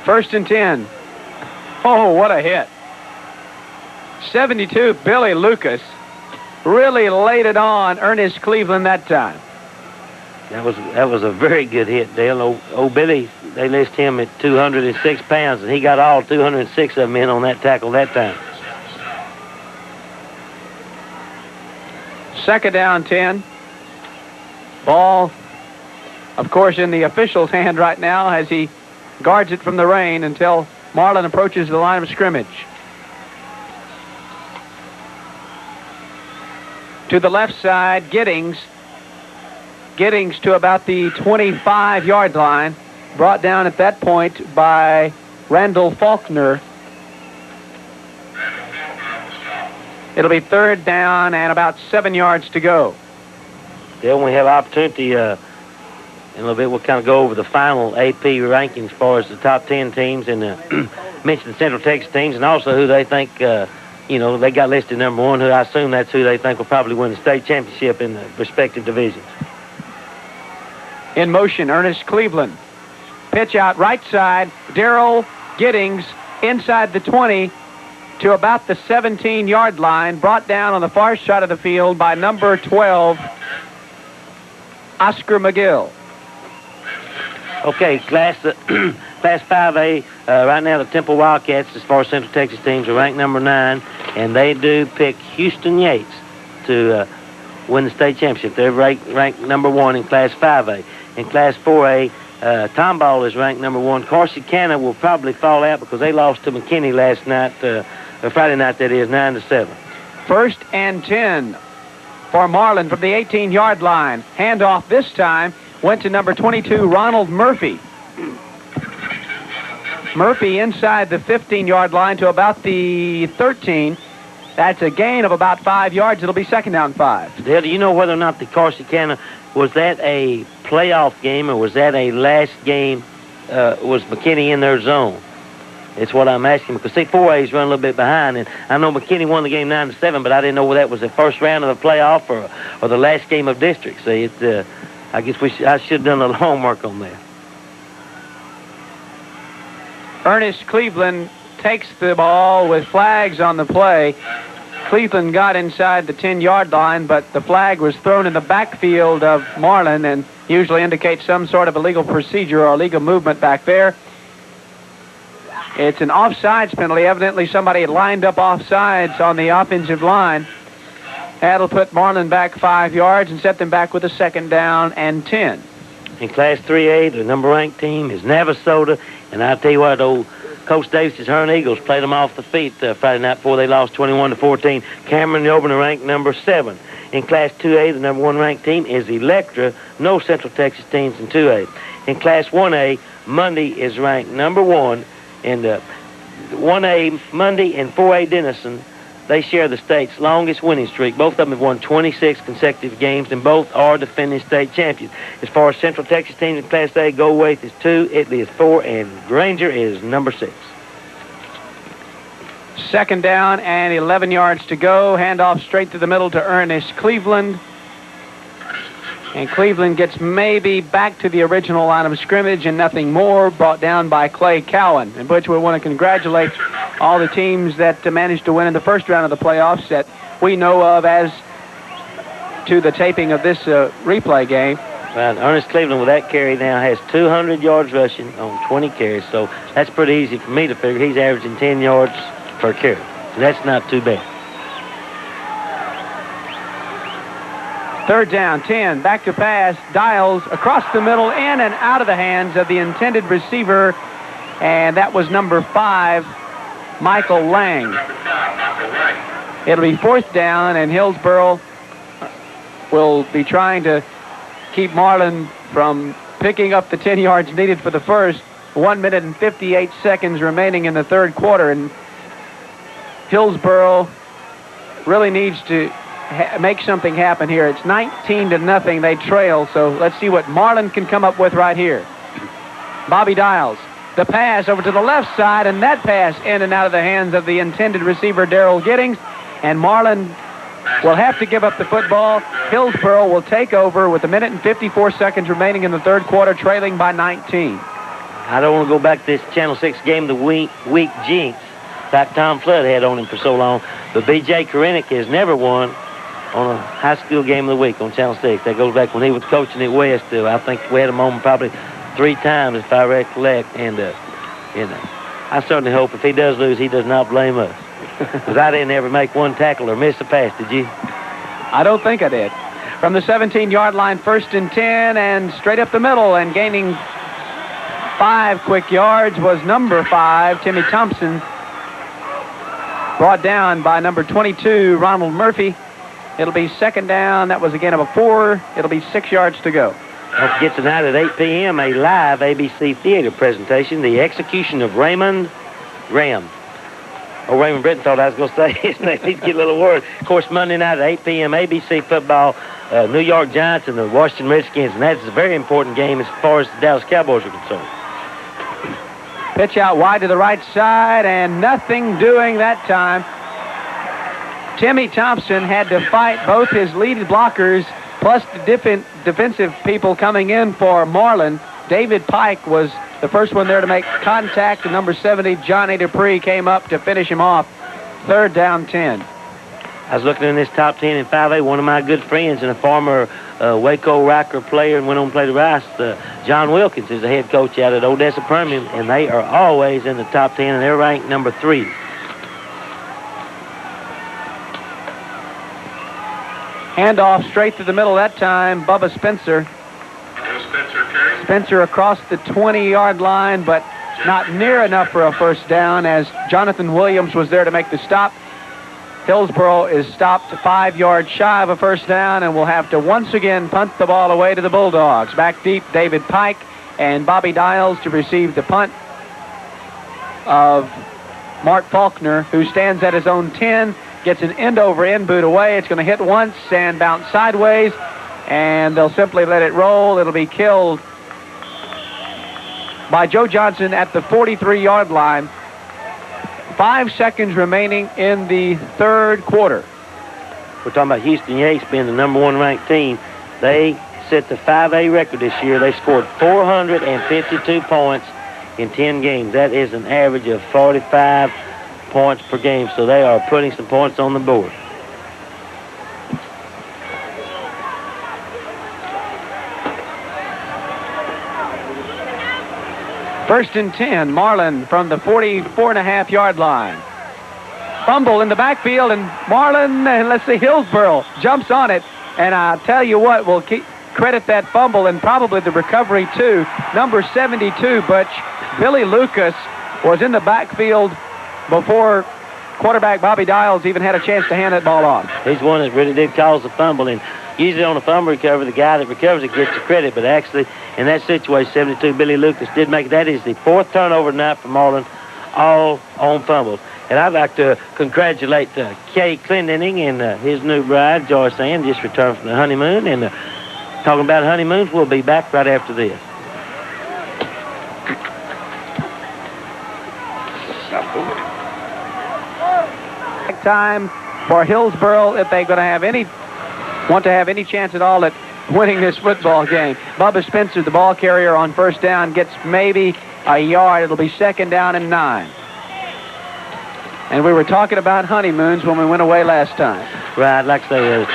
First and 10. Oh, what a hit. 72, Billy Lucas really laid it on Ernest Cleveland that time. That was a very good hit, Dale. Old Billy, they list him at 206 pounds, and he got all 206 of them in on that tackle that time. Second down, 10. Ball, of course, in the official's hand right now as he guards it from the rain until Marlin approaches the line of scrimmage. To the left side, Giddings to about the 25-yard line, brought down at that point by Randall Faulkner. It'll be third down and about 7 yards to go. Then we have opportunity in a little bit. We'll kind of go over the final AP rankings as far as the top 10 teams and mention the Central Texas teams and also who they think, they got listed number 1, who I assume that's who they think will probably win the state championship in the respective divisions. In motion, Ernest Cleveland. Pitch out right side. Darrell Giddings inside the 20 to about the 17-yard line, brought down on the far side of the field by number 12, Oscar McGill. Okay, Class 5A, right now the Temple Wildcats, as far as Central Texas teams, are ranked number 9, and they do pick Houston Yates to win the state championship. They're ranked number 1 in Class 5A. In Class 4A, Tomball is ranked number 1. Corsicana will probably fall out because they lost to McKinney last night, Friday night, that is, 9-7. First and 10 for Marlin from the 18-yard line. Handoff this time went to number 22, Ronald Murphy. Murphy inside the 15-yard line to about the 13. That's a gain of about 5 yards. It'll be second down 5. Dale, do you know whether or not the Corsicana, was that a playoff game or was that a last game? Was McKinney in their zone? It's what I'm asking, because 4A's run a little bit behind, and I know McKinney won the game 9-7, but I didn't know whether that was the first round of the playoff or the last game of district. See, I guess I should have done a little homework on that. Ernest Cleveland takes the ball with flags on the play. Cleveland got inside the 10-yard line, but the flag was thrown in the backfield of Marlin and usually indicates some sort of illegal procedure or illegal movement back there. It's an offsides penalty. Evidently somebody had lined up offsides on the offensive line. That'll put Marlin back 5 yards and set them back with a second down and 10. In Class 3A, the number-ranked team is Navasota, and I'll tell you what, old Coach Davis' Hearn Eagles played them off the feet Friday night before they lost 21-14. Cameron Auburn ranked number 7. In Class 2A, the number 1 ranked team is Electra. No Central Texas teams in 2A. In Class 1A, Monday is ranked number 1. And 1A, Monday, and 4A Denison, they share the state's longest winning streak. Both of them have won 26 consecutive games, and both are defending state champions. As far as Central Texas teams in Class A, Goldwaite is 2, Italy is 4, and Granger is number 6. Second down and 11 yards to go. Handoff straight to the middle to Ernest Cleveland. And Cleveland gets maybe back to the original line of scrimmage and nothing more, brought down by Clay Cowan. And Butch, we want to congratulate all the teams that managed to win in the first round of the playoffs that we know of as to the taping of this replay game. Well, Ernest Cleveland with that carry now has 200 yards rushing on 20 carries, so that's pretty easy for me to figure. He's averaging 10 yards per carry, so that's not too bad. Third down, 10, back to pass, Dials across the middle, in and out of the hands of the intended receiver, and that was number 5, Michael Lang. It'll be fourth down, and Hillsboro will be trying to keep Marlin from picking up the 10 yards needed for the first. 1 minute and 58 seconds remaining in the third quarter, and Hillsboro really needs to make something happen here. It's 19-0. They trail, so let's see what Marlin can come up with right here. Bobby Dials, the pass over to the left side, and that pass in and out of the hands of the intended receiver, Darrell Giddings, and Marlin will have to give up the football. Hillsboro will take over with 1 minute and 54 seconds remaining in the third quarter, trailing by 19. I don't want to go back to this Channel 6 Game of the Week jinx like Tom Flood had on him for so long, but B.J. Korenick has never won on a high school Game of the Week on Channel 6. That goes back when he was coaching at West. I think we had him on probably 3 times, if I recollect, and I certainly hope if he does lose, he does not blame us, because I didn't ever make one tackle or miss a pass, did you? I don't think I did. From the 17-yard line, 1st and 10, and straight up the middle, and gaining 5 quick yards was number 5, Timmy Thompson, brought down by number 22, Ronald Murphy. It'll be 2nd down. That was again of a 4. It'll be 6 yards to go. Don't forget tonight at 8 p.m. a live ABC Theater presentation, The Execution of Raymond Graham. Oh, Raymond Britton thought I was going to say his name. He'd get a little word. Of course, Monday night at 8 p.m. ABC football, New York Giants and the Washington Redskins, and that's a very important game as far as the Dallas Cowboys are concerned. Pitch out wide to the right side, and nothing doing that time. Timmy Thompson had to fight both his lead blockers plus the defensive people coming in for Marlin. David Pike was the first one there to make contact, and number 70, Johnny Dupree, came up to finish him off. 3rd down 10. I was looking in this top 10 in 5A. One of my good friends and a former Waco Riker player and went on to play the Rice, John Wilkins, is the head coach out at Odessa Permian, and they are always in the top 10, and they're ranked number 3. Handoff straight to the middle that time. Bubba Spencer. Spencer across the 20-yard line, but not near enough for a 1st down as Jonathan Williams was there to make the stop. Hillsboro is stopped 5 yards shy of a 1st down and will have to once again punt the ball away to the Bulldogs. Back deep, David Pike and Bobby Dials to receive the punt of Mark Faulkner, who stands at his own 10, gets an end-over-end boot away. It's going to hit once and bounce sideways, and they'll simply let it roll. It'll be killed by Joe Johnson at the 43-yard line. 5 seconds remaining in the 3rd quarter. We're talking about Houston Yates being the number 1 ranked team. They set the 5A record this year. They scored 452 points in 10 games. That is an average of 45 points per game, so they are putting some points on the board. First and 10, Marlin from the 44.5-yard line. Fumble in the backfield, and Marlin, let's see, Hillsboro jumps on it, and I'll tell you what, we'll credit that fumble and probably the recovery too. Number 72, Butch, Billy Lucas, was in the backfield before quarterback Bobby Dials even had a chance to hand that ball off. He's one that really did cause the fumble, and usually on a fumble recovery, the guy that recovers it gets the credit, but actually in that situation, 72, Billy Lucas did make it. That is the 4th turnover tonight for Marlin, all on fumbles. And I'd like to congratulate Kay Clendening and his new bride, Joyce Ann, just returned from the honeymoon. And talking about honeymoons, we'll be back right after this. Time for Hillsboro if they're going to want to have any chance at all at winning this football game. Bubba Spencer, the ball carrier on 1st down, gets maybe a yard. It'll be 2nd down and 9. And we were talking about honeymoons when we went away last time. Right, like I say,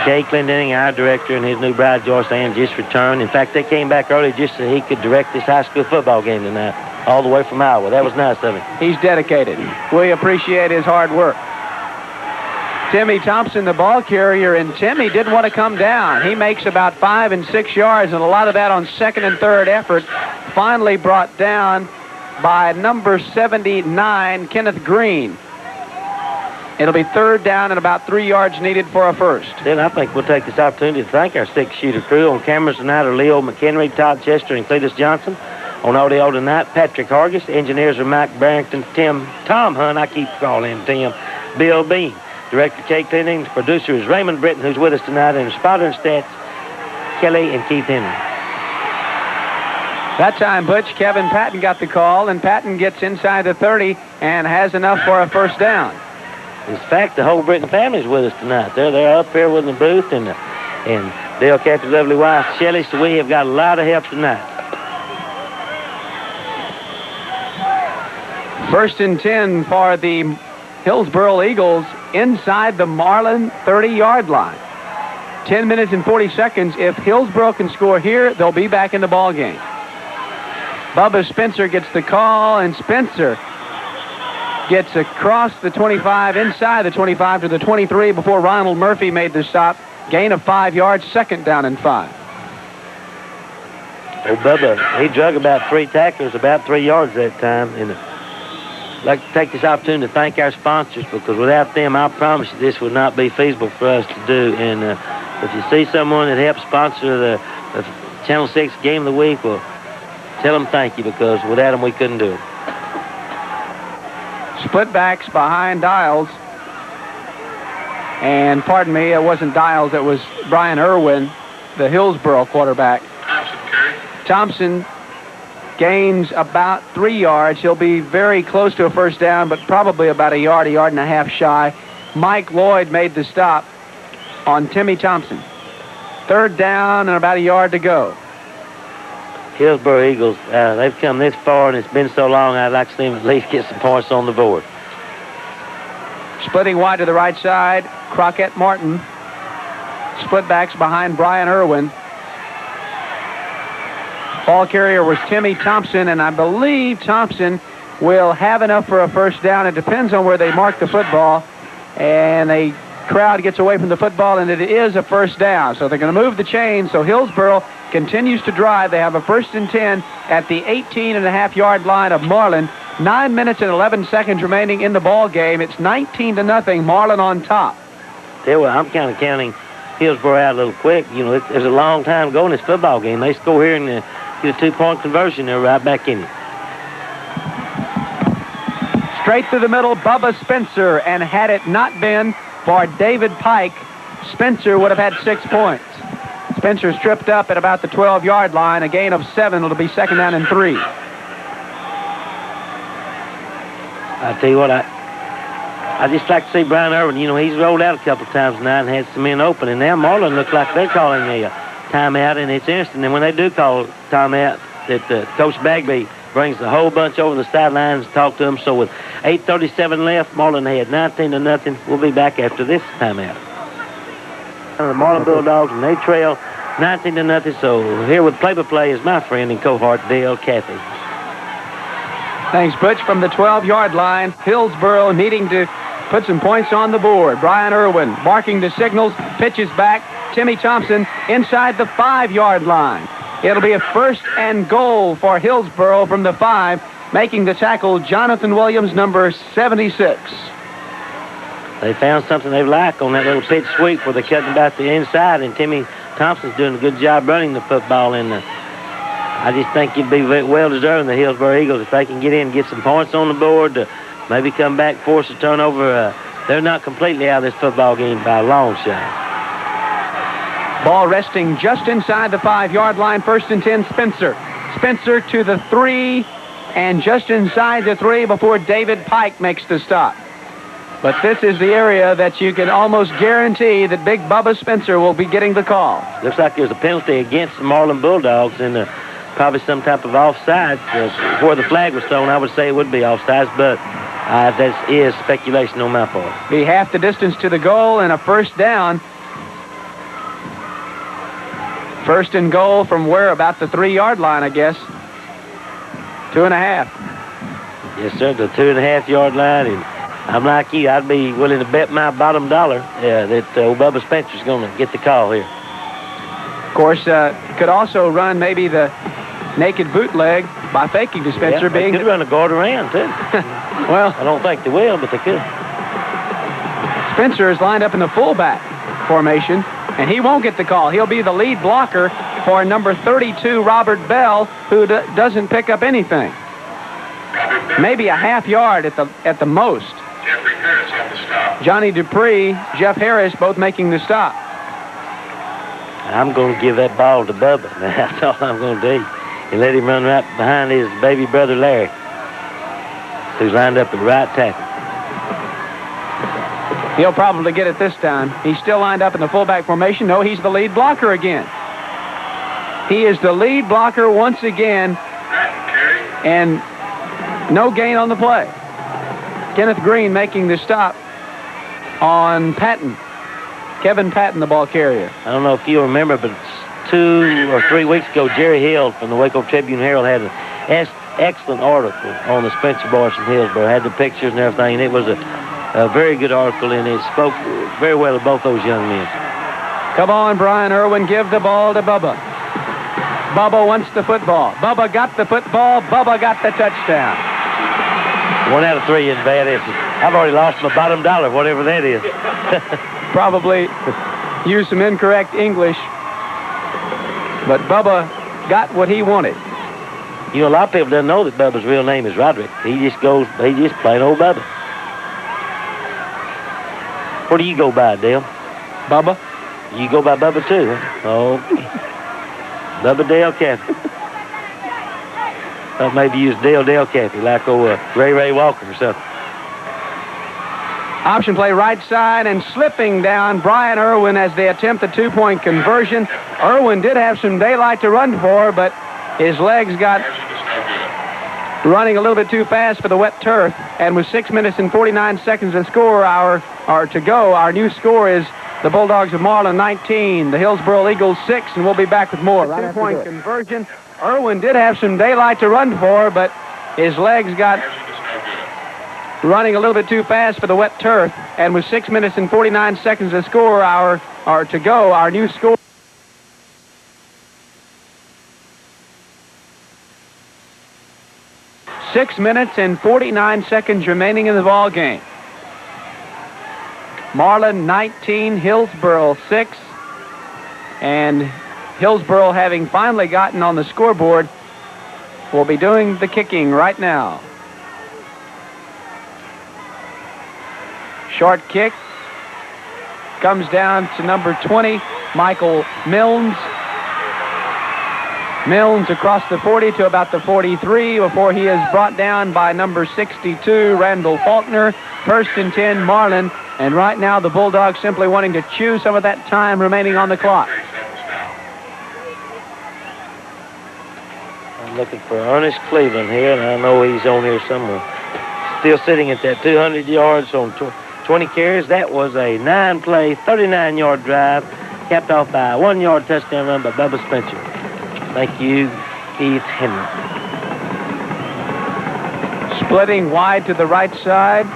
Kay Clendening, our director, and his new bride, Joyce Ann, just returned. In fact, they came back early just so he could direct this high school football game tonight, all the way from Iowa. That was nice of him. He's dedicated. We appreciate his hard work. Timmy Thompson, the ball carrier, and Timmy didn't want to come down. He makes about 5 and 6 yards, and a lot of that on 2nd and 3rd effort. Finally brought down by number 79, Kenneth Green. It'll be 3rd down and about 3 yards needed for a 1st. Then I think we'll take this opportunity to thank our 6-shooter crew. On cameras tonight are Leo McHenry, Todd Chester, and Cletus Johnson. On audio tonight, Patrick Hargis. Engineers are Mike Barrington, Tom Hunt, I keep calling him Tim, Bill Bean. Director Kate Clendening. The producer is Raymond Britton, who's with us tonight, and spotter and stats, Kelly and Keith Henry. That time, Butch, Kevin Patton got the call, and Patton gets inside the 30 and has enough for a 1st down. In fact, the whole Britton family's with us tonight. They're up here with the booth, and Dale Cappy's lovely wife, Shelley, so we have got a lot of help tonight. First and 10 for the Hillsboro Eagles inside the Marlin 30-yard line. 10 minutes and 40 seconds. If Hillsboro can score here, they'll be back in the ball game. Bubba Spencer gets the call, and Spencer gets across the 25, inside the 25 to the 23 before Ronald Murphy made the stop. Gain of 5 yards, second down and 5. Oh, Bubba, he drug about 3 tacklers, about 3 yards that time. And I'd like to take this opportunity to thank our sponsors, because without them, I promise you, this would not be feasible for us to do. And if you see someone that helps sponsor the Channel 6 Game of the Week, well, tell them thank you, because without them, we couldn't do it. Split backs behind Dials. And pardon me, it wasn't Dials, it was Brian Irwin, the Hillsboro quarterback. Thompson gains about 3 yards. He'll be very close to a first down, but probably about a yard and a half shy. Mike Lloyd made the stop on Timmy Thompson. Third down and about a yard to go. Hillsboro Eagles, they've come this far, and it's been so long, I'd like to see them at least get some points on the board. Splitting wide to the right side, Crockett Martin. Split backs behind Brian Irwin. Ball carrier was Timmy Thompson, and I believe Thompson will have enough for a first down. It depends on where they mark the football, and the crowd gets away from the football, and it is a first down. So they're going to move the chain, so Hillsboro continues to drive. They have a first and 10 at the 18.5-yard line of Marlin. 9 minutes and 11 seconds remaining in the ball game. It's 19-0, Marlin on top. Tell you what, I'm kind of counting Hillsboro out a little quick. You know, there's a long time to go in this football game. They score here and get a 2-point conversion. They're right back in it. Straight through the middle, Bubba Spencer, and had it not been for David Pike, Spencer would have had 6 points. Spencer's tripped up at about the 12-yard line, a gain of 7. It'll be second down and 3. I tell you what, I just like to see Brian Irwin. You know, he's rolled out a couple of times tonight and had some men open, and now Marlin looks like they're calling a timeout, and it's interesting. And when they do call timeout, that Coach Bagby brings the whole bunch over the sidelines to talk to them. So with 8:37 left, Marlin had 19-0. We'll be back after this timeout. The Marlin Bulldogs, and they trail 19-0. So here with play-by-play is my friend and cohort, Dale Cathy. Thanks, Butch. From the 12-yard line, Hillsboro needing to put some points on the board. Brian Irwin barking the signals, pitches back. Timmy Thompson inside the 5-yard line. It'll be a first and goal for Hillsboro from the 5, making the tackle Jonathan Williams, number 76. They found something they like on that little pitch sweep where they're cutting about the inside, and Timmy Thompson's doing a good job running the football. And I just think it'd be well-deserved, the Hillsboro Eagles, if they can get in and get some points on the board, to maybe come back, force a turnover. They're not completely out of this football game by a long shot. Ball resting just inside the 5-yard line. First and 10, Spencer. Spencer to the 3, and just inside the 3 before David Pike makes the stop. But this is the area that you can almost guarantee that Big Bubba Spencer will be getting the call. Looks like there's a penalty against the Marlin Bulldogs, and probably some type of offside. Before the flag was thrown, I would say it would be offsides, but that is speculation on my part. Be half the distance to the goal and a first down. First and goal from where? About the 3-yard line, I guess. 2.5. Yes, sir, the 2.5-yard line. And I'm like you, I'd be willing to bet my bottom dollar that old Bubba Spencer's going to get the call here. Of course, could also run maybe the naked bootleg by faking to Spencer. They could run a guard around, too. Well, I don't think they will, but they could. Spencer is lined up in the fullback formation, and he won't get the call. He'll be the lead blocker for number 32, Robert Bell, who doesn't pick up anything. Maybe a half yard at the most. Jeffrey Harris on the stop. Johnny Dupree, Jeff Harris, both making the stop. I'm going to give that ball to Bubba. That's all I'm going to do. And let him run right behind his baby brother Larry, who's lined up at right tackle. He'll probably get it this time. He's still lined up in the fullback formation. No, he's the lead blocker again. He is the lead blocker once again. And No gain on the play. Kenneth Green making the stop on Patton. Kevin Patton, the ball carrier. I don't know if you remember, but 2 or 3 weeks ago, Jerry Hill from the Waco Tribune-Herald had an excellent article on the Spencer boys from Hillsboro. Had the pictures and everything, and it was a very good article, and it spoke very well of both those young men. Come on, Brian Irwin, give the ball to Bubba. Bubba wants the football. Bubba got the football. Bubba got the touchdown. 1 out of 3 isn't bad, is it? I've already lost my bottom dollar, whatever that is. Probably used some incorrect English, but Bubba got what he wanted. You know, a lot of people don't know that Bubba's real name is Roderick. He just plain old Bubba. What do you go by, Dale? Bubba. You go by Bubba too, huh? Oh, Bubba Dale Caffey. Thought maybe use Dale Caffey, like old Ray Walker or something. Option play right side and slipping down Brian Irwin as they attempt the 2-point conversion. Irwin did have some daylight to run for, but his legs got running a little bit too fast for the wet turf. And with 6 minutes and 49 seconds to go, our new score is the Bulldogs of Marlin 19, the Hillsboro Eagles 6, and we'll be back with more. Right 2-point conversion. Irwin did have some daylight to run for, but his legs got running a little bit too fast for the wet turf. And with 6 minutes and 49 seconds to go, our new score. Six minutes and 49 seconds remaining in the ball game. Marlin 19, Hillsboro 6, and Hillsboro, having finally gotten on the scoreboard, will be doing the kicking right now. Short kick comes down to number 20, Michael Milnes. Milnes across the 40 to about the 43 before he is brought down by number 62, Randall Faulkner. First and 10, Marlin. And right now the Bulldogs simply wanting to chew some of that time remaining on the clock. I'm looking for Ernest Cleveland here, and I know he's on here somewhere. Still sitting at that 200 yards on 20 carries. That was a 9-play, 39-yard drive, capped off by a 1-yard touchdown run by Bubba Spencer. Thank you, Keith Henry. Splitting wide to the right side,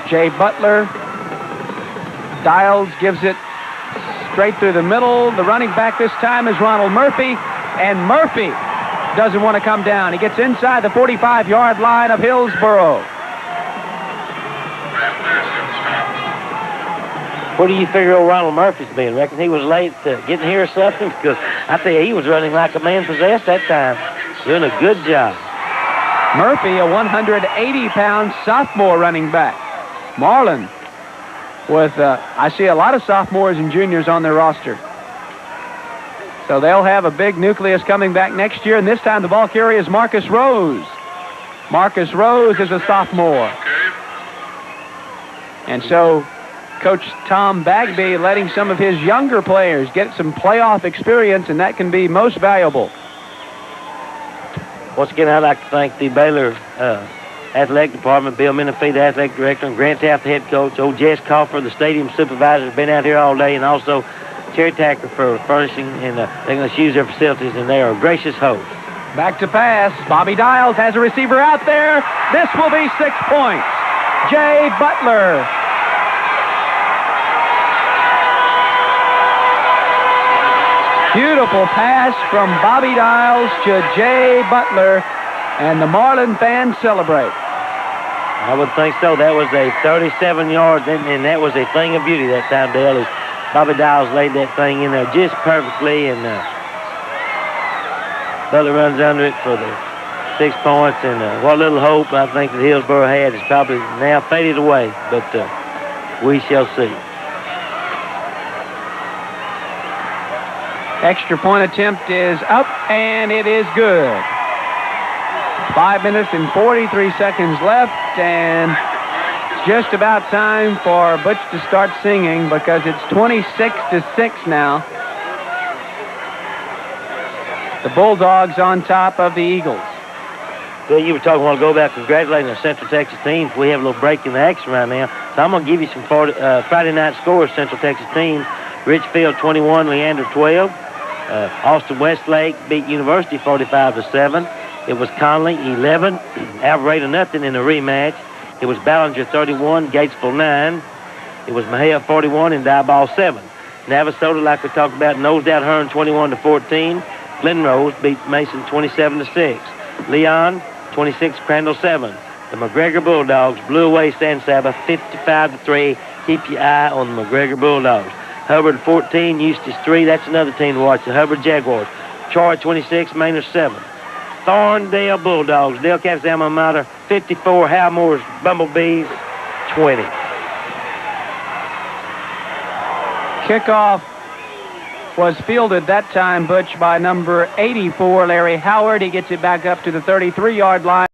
Jay Butler. Dials gives it straight through the middle. The running back this time is Ronald Murphy, and Murphy doesn't want to come down. He gets inside the 45-yard line of Hillsboro. Where do you figure old Ronald Murphy's been? Reckon he was late getting here or something? Because I tell you, he was running like a man possessed that time. Doing a good job. Murphy, a 180-pound sophomore running back. Marlin with, I see a lot of sophomores and juniors on their roster. So they'll have a big nucleus coming back next year, and this time the ball carrier is Marcus Rose. Marcus Rose is a sophomore. And so Coach Tom Bagby letting some of his younger players get some playoff experience, and that can be most valuable. Once again, I'd like to thank the Baylor Athletic Department, Bill Menifee, the Athletic Director, and Grant Taft, the head coach, old Jess Coffer, the stadium supervisor, has been out here all day, and also Cherry Tacker for furnishing, and they're going to use their facilities, and they are a gracious host. Back to pass. Bobby Dials has a receiver out there. This will be 6 points. Jay Butler. Beautiful pass from Bobby Dials to Jay Butler, and the Marlin fans celebrate. I would think so. That was a 37 yards, and that was a thing of beauty that time, Dale. As Bobby Dials laid that thing in there just perfectly, and Butler runs under it for the 6 points, and what little hope I think that Hillsboro had is probably now faded away, but we shall see. Extra point attempt is up, and it is good. 5 minutes and 43 seconds left, and it's just about time for Butch to start singing because it's 26-6 now. The Bulldogs on top of the Eagles. Well, you were talking a while ago about congratulating the Central Texas teams. We have a little break in the action right now. So I'm going to give you some Friday night scores, Central Texas teams. Richfield 21, Leander 12. Austin Westlake beat University 45-7. It was Conley 11, Alvarado nothing in the rematch. It was Ballinger 31, Gatesville 9. It was Mejia 41 and Dieball 7. Navasota, like we talked about, nosed out Hearn 21-14. Glenrose beat Mason 27-6. Leon 26, Crandall 7. The McGregor Bulldogs blew away San Saba 55-3. Keep your eye on the McGregor Bulldogs. Hubbard 14, Eustis 3. That's another team to watch. The Hubbard Jaguars. Troy 26, Manor 7. Thorndale Bulldogs, Dale Camp's alma mater 54. Hal Moore's Bumblebees 20. Kickoff was fielded that time, Butch, by number 84, Larry Howard. He gets it back up to the 33-yard line.